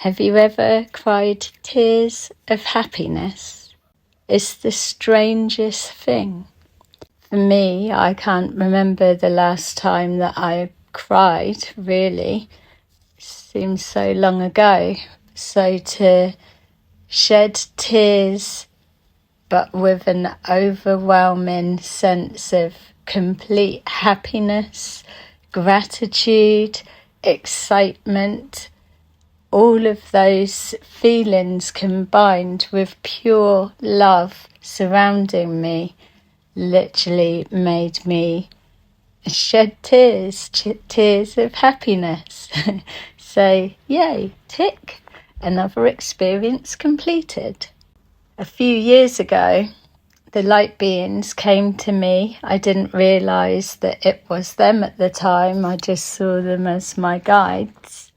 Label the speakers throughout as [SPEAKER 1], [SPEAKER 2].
[SPEAKER 1] Have you ever cried tears of happiness? It's the strangest thing. For me, I can't remember the last time that I cried, really. It seems so long ago. So to shed tears, but with an overwhelming sense of complete happiness, gratitude, excitement, all of those feelings combined with pure love surrounding me literally made me shed tears of happiness. So, yay, tick, another experience completed. A few years ago, the light beings came to me. I didn't realise that it was them at the time. I just saw them as my guides.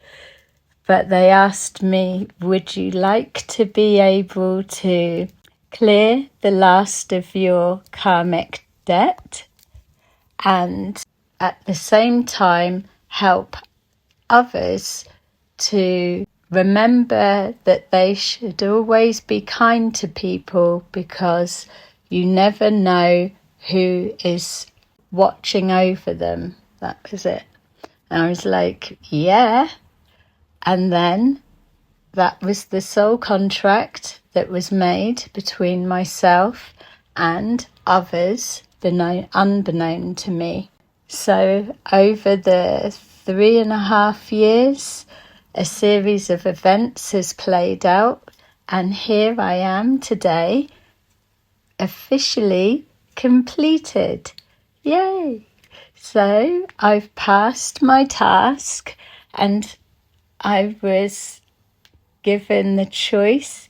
[SPEAKER 1] But they asked me, would you like to be able to clear the last of your karmic debt and at the same time help others to remember that they should always be kind to people because you never know who is watching over them. That was it. And I was like, yeah. And then that was the soul contract that was made between myself and others, unbeknown to me. So over the 3.5 years, a series of events has played out, and here I am today, officially completed. Yay! So I've passed my task, and I was given the choice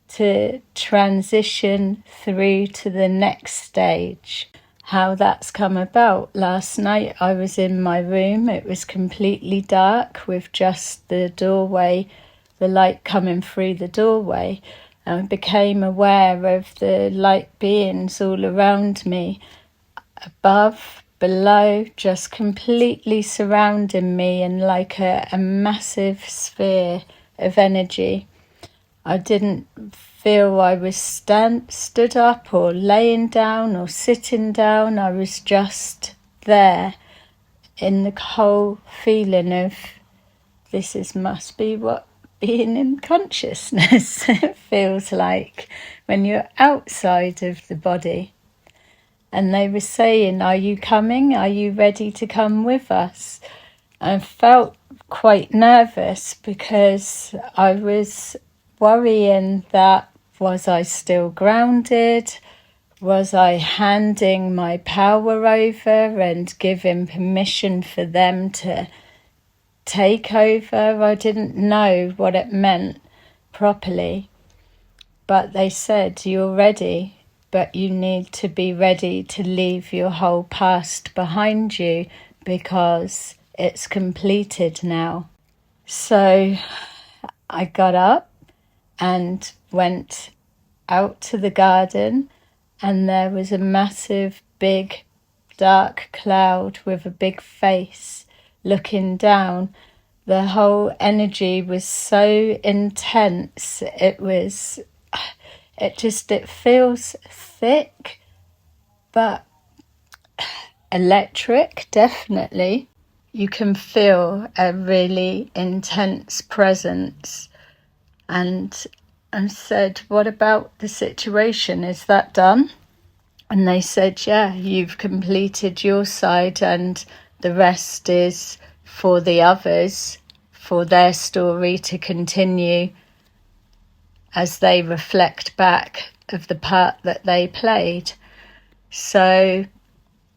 [SPEAKER 1] to transition through to the next stage. How that's come about. Last night I was in my room. It was completely dark with just the doorway, the light coming through the doorway. And I became aware of the light beings all around me, above, below, just completely surrounding me in like a massive sphere of energy. I didn't feel I was stood up or laying down or sitting down. I was just there in the whole feeling of must be what being in consciousness feels like when you're outside of the body. And they were saying, are you coming? Are you ready to come with us? I felt quite nervous because I was worrying that, was I still grounded? Was I handing my power over and giving permission for them to take over? I didn't know what it meant properly. But they said, you're ready. But you need to be ready to leave your whole past behind you because it's completed now. So I got up and went out to the garden, and there was a massive, big, dark cloud with a big face looking down. The whole energy was so intense. It feels thick, but electric, definitely. You can feel a really intense presence. And I said, what about the situation? Is that done? And they said, yeah, you've completed your side and the rest is for the others, for their story to continue as they reflect back of the part that they played. So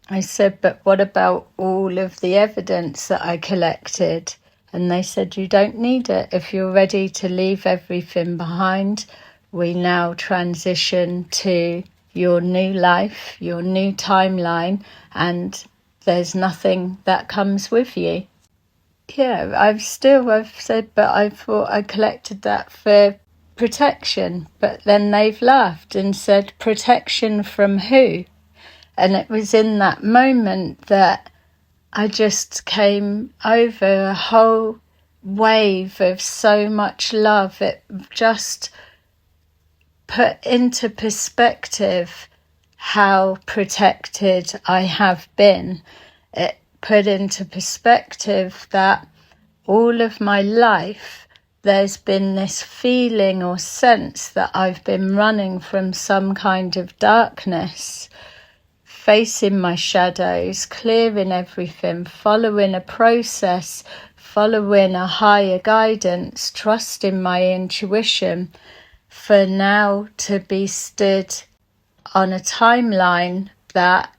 [SPEAKER 1] I said, but what about all of the evidence that I collected? And they said, you don't need it. If you're ready to leave everything behind, we now transition to your new life, your new timeline, and there's nothing that comes with you. Yeah, I've said, but I thought I collected that for protection. But then they've laughed and said, protection from who? And it was in that moment that I just came over a whole wave of so much love. It just put into perspective how protected I have been. It put into perspective that all of my life there's been this feeling or sense that I've been running from some kind of darkness, facing my shadows, clearing everything, following a process, following a higher guidance, trusting my intuition, for now to be stood on a timeline that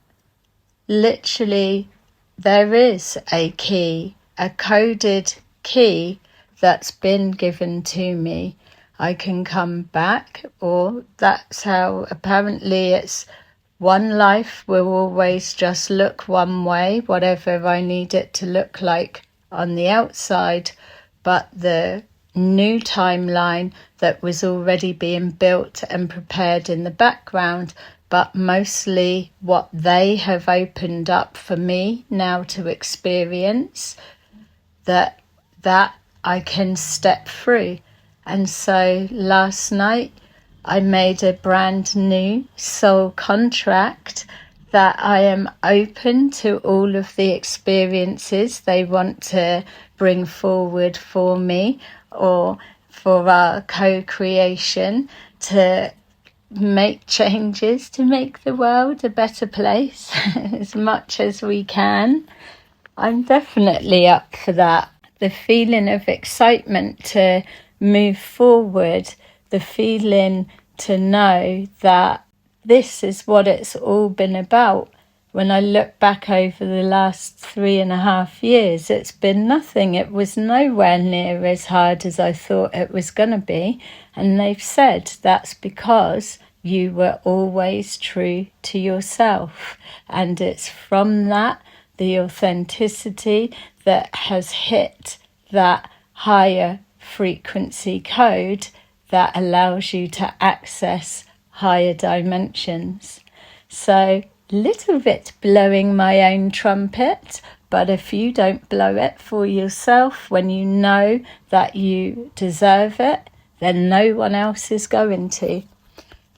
[SPEAKER 1] literally there is a key, a coded key that's been given to me. I can come back, or that's how apparently it's one life will always just look one way, whatever I need it to look like on the outside, but the new timeline that was already being built and prepared in the background, but mostly what they have opened up for me now to experience, that I can step through. And so last night I made a brand new soul contract that I am open to all of the experiences they want to bring forward for me or for our co-creation, to make changes to make the world a better place as much as we can. I'm definitely up for that. The feeling of excitement to move forward, the feeling to know that this is what it's all been about. When I look back over the last 3.5 years, it's been nothing. It was nowhere near as hard as I thought it was going to be. And they've said that's because you were always true to yourself. And it's from that, the authenticity that has hit that higher frequency code that allows you to access higher dimensions. So, little bit blowing my own trumpet, but if you don't blow it for yourself when you know that you deserve it, then no one else is going to.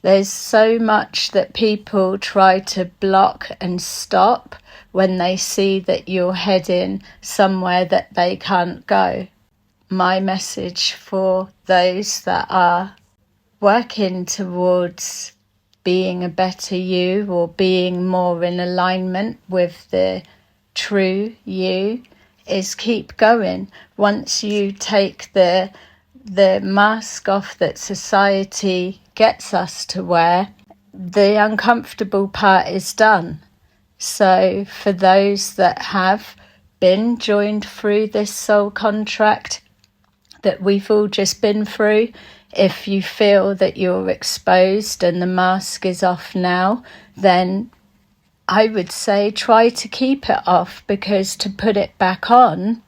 [SPEAKER 1] There's so much that people try to block and stop when they see that you're heading somewhere that they can't go. My message for those that are working towards being a better you or being more in alignment with the true you is keep going. Once you take the mask off that society gets us to wear, the uncomfortable part is done. So for those that have been joined through this soul contract that we've all just been through, if you feel that you're exposed and the mask is off now, then I would say try to keep it off, because to put it back on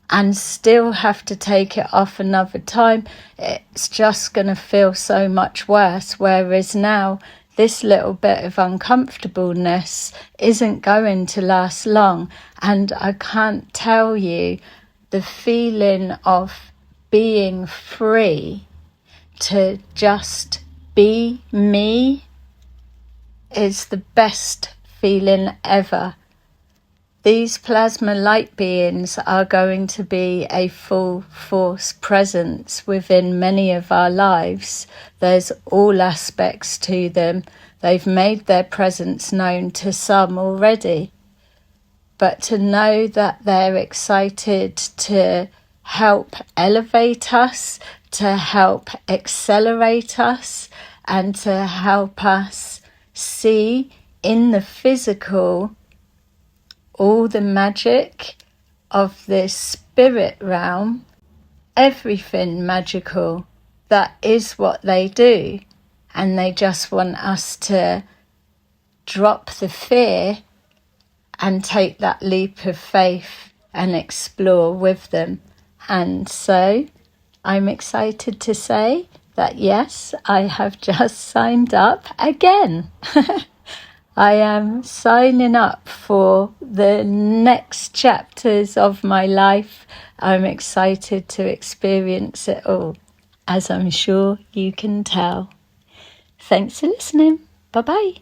[SPEAKER 1] and still have to take it off another time, it's just going to feel so much worse. Whereas now, this little bit of uncomfortableness isn't going to last long. And I can't tell you the feeling of being free to just be me is the best feeling ever. These plasma light beings are going to be a full force presence within many of our lives. There's all aspects to them. They've made their presence known to some already. But to know that they're excited to help elevate us, to help accelerate us, and to help us see in the physical all the magic of this spirit realm, everything magical, that is what they do. And they just want us to drop the fear and take that leap of faith and explore with them. And so I'm excited to say that yes, I have just signed up again. I am signing up for the next chapters of my life. I'm excited to experience it all, as I'm sure you can tell. Thanks for listening. Bye-bye.